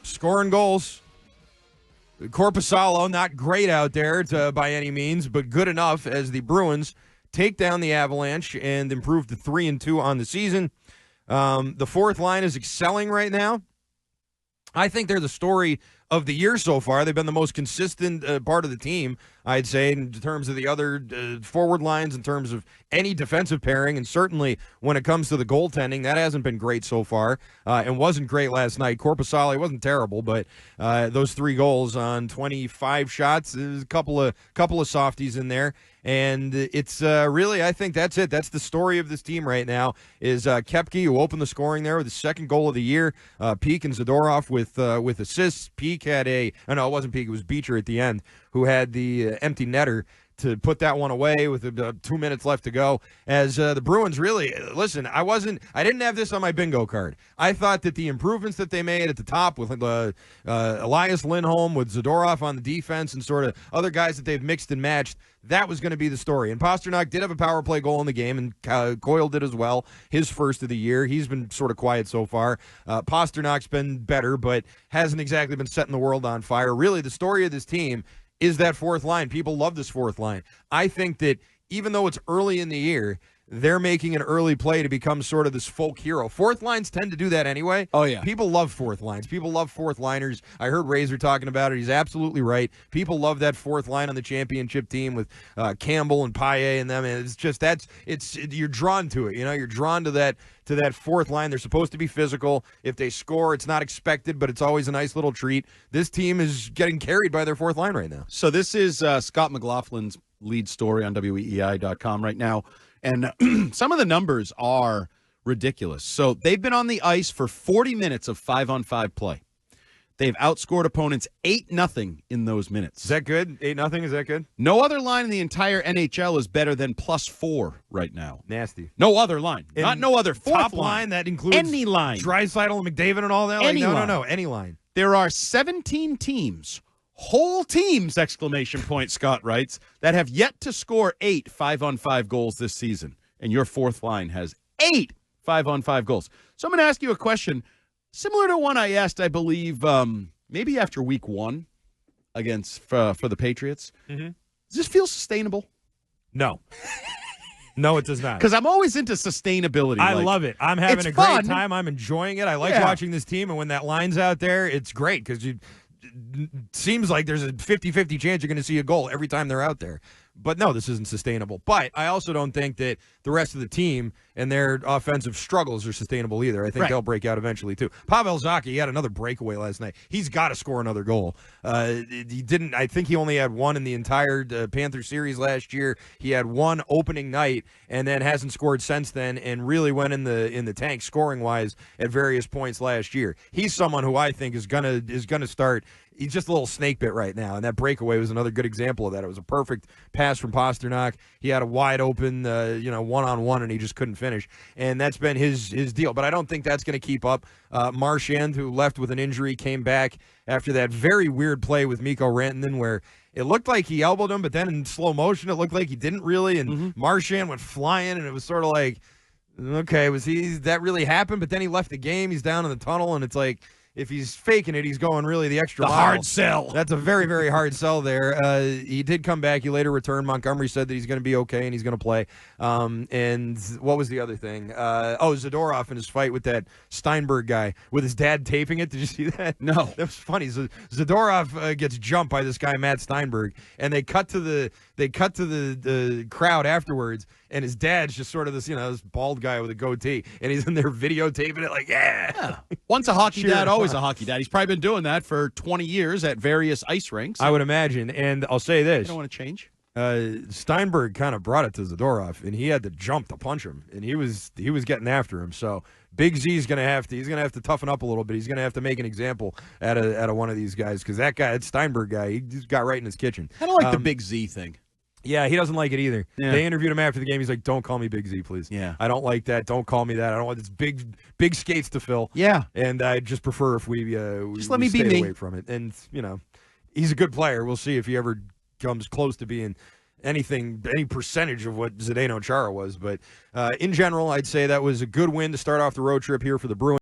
scoring goals. Korpisalo, not great out there by any means, but good enough as the Bruins take down the Avalanche and improve to 3-2 on the season. The fourth line is excelling right now. I think they're the story of the year so far. They've been the most consistent part of the team, I'd say, in terms of the other forward lines, in terms of any defensive pairing, and certainly when it comes to the goaltending, that hasn't been great so far, and wasn't great last night. Korpisalo wasn't terrible, but those 3 goals on 25 shots, there's a couple of softies in there. And it's really, I think that's it. That's the story of this team right now is Koepke, who opened the scoring there with his second goal of the year. Peak and Zadorov with assists. Peak had it wasn't Peak, it was Beecher at the end, who had the empty netter to put that one away with 2 minutes left to go. As the Bruins really, listen, I didn't have this on my bingo card. I thought that the improvements that they made at the top with Elias Lindholm, with Zadorov on the defense, and sort of other guys that they've mixed and matched, that was going to be the story. And Pasternak did have a power play goal in the game, and Coyle did as well, his first of the year. He's been sort of quiet so far. Pasternak's been better, but hasn't exactly been setting the world on fire. Really, the story of this team is that fourth line. People love this fourth line. I think that even though it's early in the year, they're making an early play to become sort of this folk hero. Fourth lines tend to do that anyway. Oh, yeah. People love fourth lines. People love fourth liners. I heard Razor talking about it. He's absolutely right. People love that fourth line on the championship team with Campbell and Paille and them. And it's just you're drawn to it. You know, you're drawn to that fourth line. They're supposed to be physical. If they score, it's not expected, but it's always a nice little treat. This team is getting carried by their fourth line right now. So this is Scott McLaughlin's lead story on weei.com right now. And some of the numbers are ridiculous. So they've been on the ice for 40 minutes of 5-on-5 play. They've outscored opponents 8-0 in those minutes. Is that good? 8-0? Is that good? No other line in the entire NHL is better than +4 right now. Nasty. No other line. Not no other fourth top line. That includes any line. Draisaitl and McDavid and all that? Any line. No. Any line. There are 17 teams, whole teams, ! Scott writes, that have yet to score 8 5-on-5 goals this season. And your fourth line has 8 5-on-5 goals. So I'm going to ask you a question similar to one I asked, I believe, maybe after week 1 against for the Patriots. Mm-hmm. Does this feel sustainable? No. No, it does not. Because I'm always into sustainability. I love it. I'm having a fun. great time. I'm enjoying it. I like watching this team, and when that line's out there, it's great because it seems like there's a 50-50 chance you're going to see a goal every time they're out there. But no, this isn't sustainable. But I also don't think that the rest of the team and their offensive struggles are sustainable either. I think they'll break out eventually too. Pavel Zacha, he had another breakaway last night. He's got to score another goal. He didn't. I think he only had one in the entire Panther series last year. He had one opening night and then hasn't scored since then, and really went in the tank scoring wise at various points last year. He's someone who I think is gonna start. He's just a little snake bit right now, and that breakaway was another good example of that. It was a perfect pass from Pasternak. He had a wide open, one-on-one, and he just couldn't finish. And that's been his deal. But I don't think that's going to keep up. Marchand, who left with an injury, came back after that very weird play with Mikko Rantanen where it looked like he elbowed him, but then in slow motion it looked like he didn't really, and Marchand went flying, and it was sort of like, okay, that really happened? But then he left the game. He's down in the tunnel, and it's like, if he's faking it, he's going really the extra mile. Hard sell. That's a very, very hard sell there. He did come back. He later returned. Montgomery said that he's going to be okay and he's going to play. And what was the other thing? Zadorov in his fight with that Steinberg guy with his dad taping it. Did you see that? No. That was funny. Zadorov gets jumped by this guy, Matt Steinberg, and they cut to the crowd afterwards, and his dad's just sort of this bald guy with a goatee, and he's in there videotaping it like, yeah. Once a hockey dad, always a hockey dad. He's probably been doing that for 20 years at various ice rinks. I would imagine. And I'll say this. You don't want to change? Steinberg kind of brought it to Zadorov, and he had to jump to punch him, and he was getting after him. So Big Z's going to have to toughen up a little bit. He's going to have to make an example out of one of these guys, because that Steinberg guy, he just got right in his kitchen. I don't like the Big Z thing. Yeah, he doesn't like it either. Yeah. They interviewed him after the game. He's like, "Don't call me Big Z, please. Yeah, I don't like that. Don't call me that. I don't want this big skates to fill. Yeah, and I just prefer if we just let me be me away from it. And he's a good player. We'll see if he ever comes close to being any percentage of what Zdeno Chara was. But in general, I'd say that was a good win to start off the road trip here for the Bruins.